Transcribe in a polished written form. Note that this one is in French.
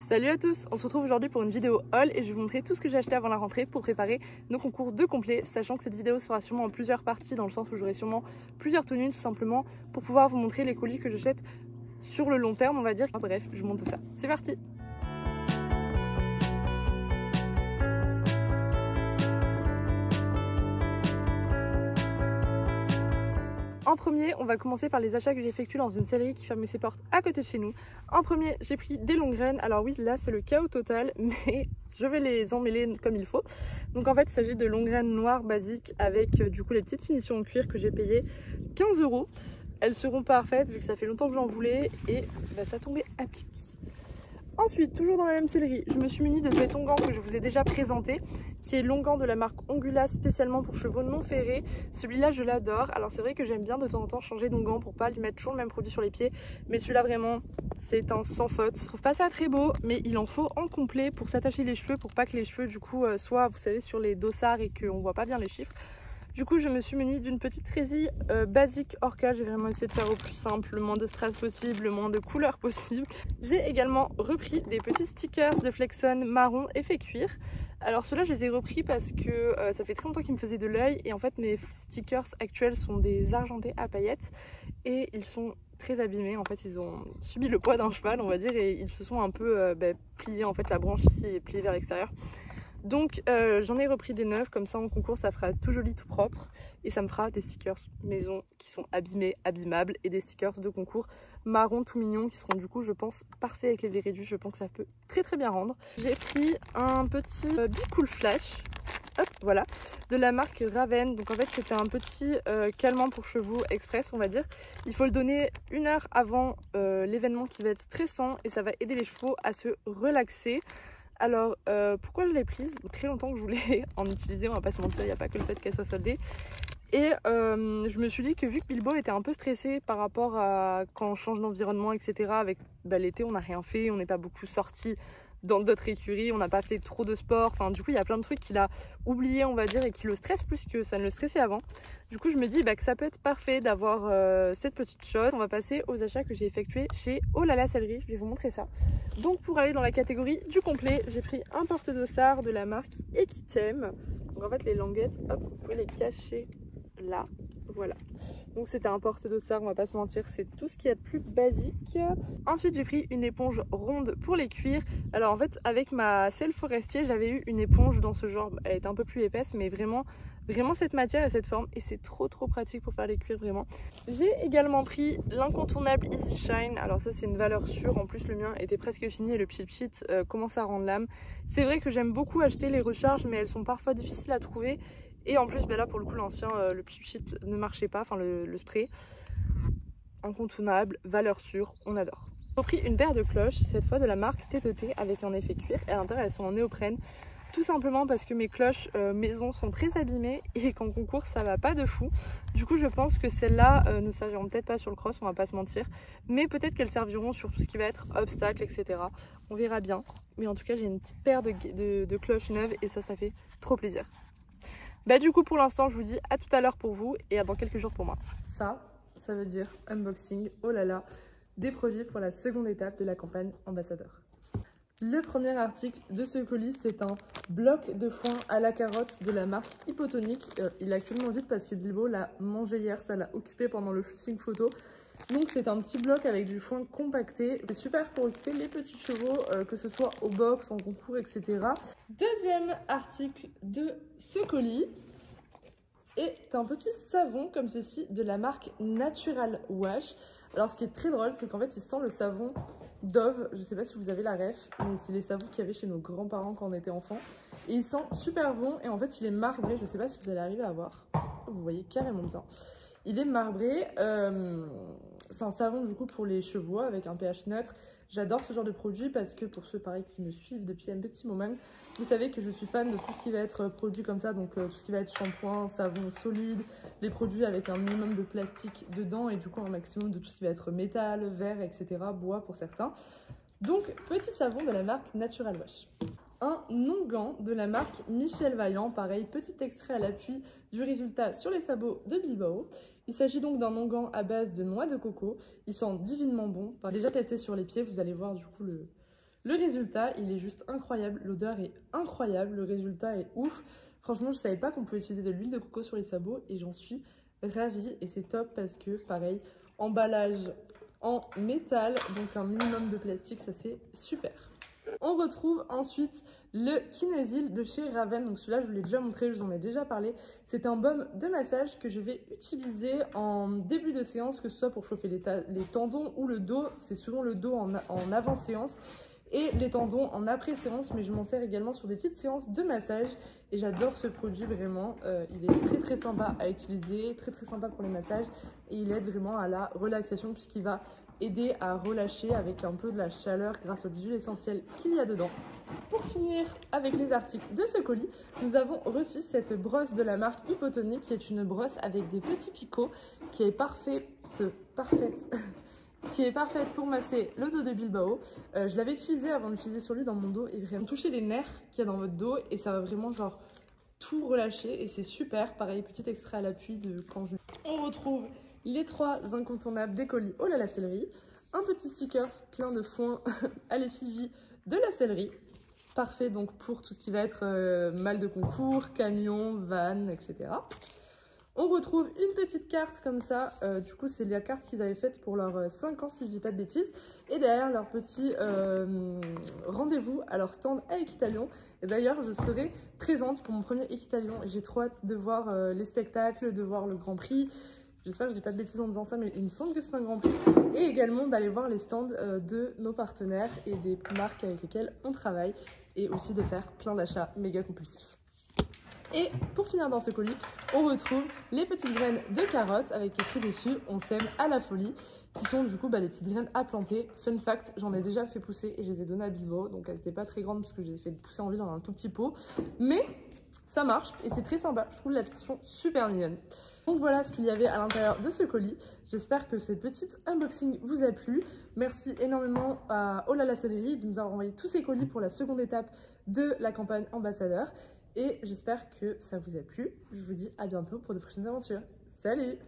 Salut à tous, on se retrouve aujourd'hui pour une vidéo haul et je vais vous montrer tout ce que j'ai acheté avant la rentrée pour préparer nos concours de complet, sachant que cette vidéo sera sûrement en plusieurs parties dans le sens où j'aurai sûrement plusieurs tenues tout simplement pour pouvoir vous montrer les colis que j'achète sur le long terme on va dire. Bref, je vous montre tout ça. C'est parti! En premier, on va commencer par les achats que j'ai effectués dans une sellerie qui fermait ses portes à côté de chez nous. En premier, j'ai pris des longues graines. Alors oui, là c'est le chaos total, mais je vais les emmêler comme il faut. Donc en fait, il s'agit de longues graines noires basiques avec du coup les petites finitions en cuir que j'ai payé 15 €. Elles seront parfaites vu que ça fait longtemps que j'en voulais et ça tombait à pic. Ensuite, toujours dans la même sellerie, je me suis munie de cet onguent que je vous ai déjà présenté, qui est l'onguent de la marque Ongula spécialement pour chevaux non ferrés. Celui-là, je l'adore. Alors c'est vrai que j'aime bien de temps en temps changer d'onguent pour pas lui mettre toujours le même produit sur les pieds, mais celui-là vraiment, c'est un sans faute. Je trouve pas ça très beau, mais il en faut en complet pour s'attacher les cheveux, pour pas que les cheveux du coup soient, vous savez, sur les dossards et qu'on voit pas bien les chiffres. Du coup, je me suis munie d'une petite résille basique Orca. J'ai vraiment essayé de faire au plus simple, le moins de strass possible, le moins de couleurs possible. J'ai également repris des petits stickers de Flexon marron effet cuir. Alors ceux-là, je les ai repris parce que ça fait très longtemps qu'ils me faisaient de l'œil. Et en fait, mes stickers actuels sont des argentés à paillettes. Et ils sont très abîmés. En fait, ils ont subi le poids d'un cheval, on va dire. Et ils se sont un peu pliés. En fait, la branche ici est pliée vers l'extérieur. Donc j'en ai repris des neufs, comme ça en concours ça fera tout joli, tout propre. Et ça me fera des stickers maison qui sont abîmés, abîmables. Et des stickers de concours marron tout mignon qui seront du coup je pense parfaits avec les V-Reduce. Je pense que ça peut très bien rendre. J'ai pris un petit Be Cool Flash. Hop, voilà, de la marque Raven. Donc en fait c'était un petit calmant pour chevaux express on va dire. Il faut le donner 1 heure avant l'événement qui va être stressant. Et ça va aider les chevaux à se relaxer. Alors pourquoi je l'ai prise? Très longtemps que je voulais en utiliser, on va pas se mentir, il n'y a pas que le fait qu'elle soit soldée. Et je me suis dit que vu que Bilbo était un peu stressé par rapport à quand on change d'environnement etc. Avec l'été on n'a rien fait, on n'est pas beaucoup sorti dans d'autres écuries, on n'a pas fait trop de sport, enfin du coup il y a plein de trucs qu'il a oublié on va dire et qui le stressent plus que ça ne le stressait avant. Du coup je me dis que ça peut être parfait d'avoir cette petite chose. On va passer aux achats que j'ai effectués chez Oh là là Sellerie, je vais vous montrer ça. Donc pour aller dans la catégorie du complet, j'ai pris un porte-dossard de la marque Equitem. Donc en fait les languettes, hop, vous pouvez les cacher là, voilà. Donc c'était un porte-dossard, on va pas se mentir, c'est tout ce qu'il y a de plus basique. Ensuite j'ai pris une éponge ronde pour les cuirs. Alors en fait avec ma selle forestier j'avais eu une éponge dans ce genre, elle est un peu plus épaisse mais vraiment cette matière et cette forme et c'est trop pratique pour faire les cuirs vraiment. J'ai également pris l'incontournable Easy Shine. Alors ça c'est une valeur sûre, en plus le mien était presque fini et le pchit commence à rendre l'âme. C'est vrai que j'aime beaucoup acheter les recharges mais elles sont parfois difficiles à trouver. Et en plus là pour le coup l'ancien, le pchit ne marchait pas, enfin le spray. Incontournable, valeur sûre, on adore. J'ai pris une paire de cloches, cette fois de la marque T2T avec un effet cuir. Et à l'intérieur elles sont en néoprène. Tout simplement parce que mes cloches maison sont très abîmées et qu'en concours ça va pas de fou. Du coup je pense que celles-là ne serviront peut-être pas sur le cross, on va pas se mentir. Mais peut-être qu'elles serviront sur tout ce qui va être obstacle, etc. On verra bien. Mais en tout cas j'ai une petite paire de cloches neuves et ça fait trop plaisir. Du coup pour l'instant je vous dis à tout à l'heure pour vous et à dans quelques jours pour moi. Ça veut dire unboxing, oh là là, des produits pour la seconde étape de la campagne ambassadeur. Le premier article de ce colis, c'est un bloc de foin à la carotte de la marque Hypotonique. Il est actuellement vide parce que Bilbo l'a mangé hier, ça l'a occupé pendant le shooting photo. Donc c'est un petit bloc avec du foin compacté. C'est super pour occuper les petits chevaux, que ce soit au box, en concours, etc. Deuxième article de ce colis est un petit savon comme ceci de la marque Natural Wash. Alors ce qui est très drôle, c'est qu'en fait il sent le savon Dove, je sais pas si vous avez la ref, mais c'est les savons qu'il y avait chez nos grands-parents quand on était enfant. Et il sent super bon et en fait il est marbré, je sais pas si vous allez arriver à voir. Vous voyez carrément bien. Il est marbré, c'est un savon du coup pour les chevaux avec un pH neutre. J'adore ce genre de produit parce que pour ceux pareil qui me suivent depuis un petit moment, vous savez que je suis fan de tout ce qui va être produit comme ça, donc tout ce qui va être shampoing, savon solide, les produits avec un minimum de plastique dedans et du coup un maximum de tout ce qui va être métal, verre, etc., bois pour certains. Donc petit savon de la marque Natural Wash. Un onguent de la marque Michel Vaillant, pareil, petit extrait à l'appui du résultat sur les sabots de Bilbao. Il s'agit donc d'un onguent à base de noix de coco. Il sent divinement bon. Déjà testé sur les pieds, vous allez voir du coup le Le résultat, il est juste incroyable, l'odeur est incroyable, le résultat est ouf. Franchement, je savais pas qu'on pouvait utiliser de l'huile de coco sur les sabots et j'en suis ravie. Et c'est top parce que, pareil, emballage en métal, donc un minimum de plastique, ça c'est super. On retrouve ensuite le Kinesil de chez Raven. Donc celui-là, je vous l'ai déjà montré, je vous en ai déjà parlé. C'est un baume de massage que je vais utiliser en début de séance, que ce soit pour chauffer les tendons ou le dos. C'est souvent le dos en avant-séance et les tendons en après-séance, mais je m'en sers également sur des petites séances de massage et j'adore ce produit vraiment. Il est très sympa à utiliser, très sympa pour les massages et il aide vraiment à la relaxation puisqu'il va aider à relâcher avec un peu de la chaleur grâce aux huiles essentielles qu'il y a dedans. Pour finir avec les articles de ce colis, nous avons reçu cette brosse de la marque Hypotonic qui est une brosse avec des petits picots qui est parfaite pour masser le dos de Bilbao. Je l'avais utilisé avant d'utiliser sur lui dans mon dos et vraiment toucher les nerfs qu'il y a dans votre dos et ça va vraiment genre tout relâcher et c'est super. Pareil, petit extrait à l'appui de quand je... On retrouve les 3 incontournables des colis Oh là la céleri, un petit stickers plein de foin à l'effigie de la céleri. Parfait donc pour tout ce qui va être mal de concours, camion, van, etc. On retrouve une petite carte comme ça, du coup c'est la carte qu'ils avaient faite pour leurs 5 ans si je dis pas de bêtises. Et derrière leur petit rendez-vous à leur stand à Equitalion. Et d'ailleurs je serai présente pour mon premier Equitalion. J'ai trop hâte de voir les spectacles, de voir le Grand Prix. J'espère que je dis pas de bêtises en disant ça, mais il me semble que c'est un Grand Prix. Et également d'aller voir les stands de nos partenaires et des marques avec lesquelles on travaille. Et aussi de faire plein d'achats méga compulsifs. Et pour finir dans ce colis, on retrouve les petites graines de carottes avec écrit dessus « On sème à la folie » qui sont du coup les petites graines à planter. Fun fact, j'en ai déjà fait pousser et je les ai données à Bilbao. Donc elles n'étaient pas très grandes parce que je les ai fait pousser en ville dans un tout petit pot. Mais ça marche et c'est très sympa. Je trouve l'addition super mignonne. Donc voilà ce qu'il y avait à l'intérieur de ce colis. J'espère que cette petite unboxing vous a plu. Merci énormément à Oh là la céleri de nous avoir envoyé tous ces colis pour la seconde étape de la campagne ambassadeur. Et j'espère que ça vous a plu. Je vous dis à bientôt pour de prochaines aventures. Salut!